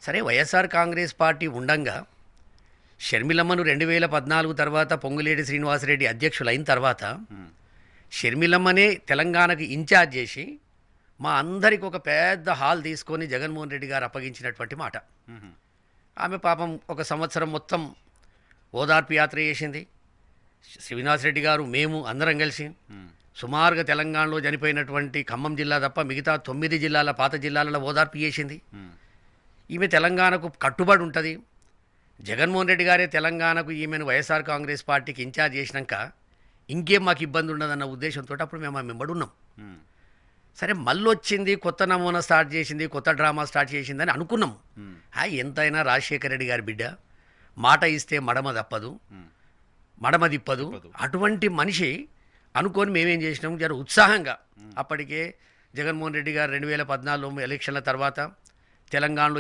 సరే వైఎస్ఆర్ కాంగ్రెస్ పార్టీ ఉండంగా షర్మిలమ్మను 2014 తర్వాత పొంగులేటి శ్రీనివాసరెడ్డి అధ్యక్షులు అయిన తర్వాత షర్మిలమ్మనే తెలంగాణకు ఇన్ఛార్జ్ చేసి మా అందరికి ఒక పెద్ద హాల్ తీసుకొని జగన్మోహన్ రెడ్డి గారు అప్పగించినటువంటి మాట. ఆమె పాపం ఒక సంవత్సరం మొత్తం ఓదార్పు యాత్ర చేసింది. శ్రీనివాసరెడ్డి గారు మేము అందరం కలిసి సుమారుగా తెలంగాణలో చనిపోయినటువంటి ఖమ్మం జిల్లా తప్ప మిగతా 9 జిల్లాల పాత జిల్లాలలో ఓదార్పు చేసింది. ఈమె తెలంగాణకు కట్టుబడి ఉంటుంది. జగన్మోహన్ రెడ్డి గారే తెలంగాణకు ఈమెను వైఎస్ఆర్ కాంగ్రెస్ పార్టీకి ఇన్ఛార్జ్ చేసినాక ఇంకేం మాకు ఇబ్బంది ఉండదన్న ఉద్దేశంతో అప్పుడు మేము ఆమె వెంబడి ఉన్నాం. సరే మళ్ళీ వచ్చింది, కొత్త నమూనా స్టార్ట్ చేసింది, కొత్త డ్రామా స్టార్ట్ చేసిందని అనుకున్నాం. ఎంతైనా రాజశేఖర రెడ్డి గారి బిడ్డ, మాట ఇస్తే మడమ తప్పదు, మడమ తిప్పదు. అటువంటి మనిషి అనుకొని మేమేం చేసినాం, జర ఉత్సాహంగా అప్పటికే జగన్మోహన్ రెడ్డి గారు 2014 ఎలక్షన్ల తర్వాత తెలంగాణలో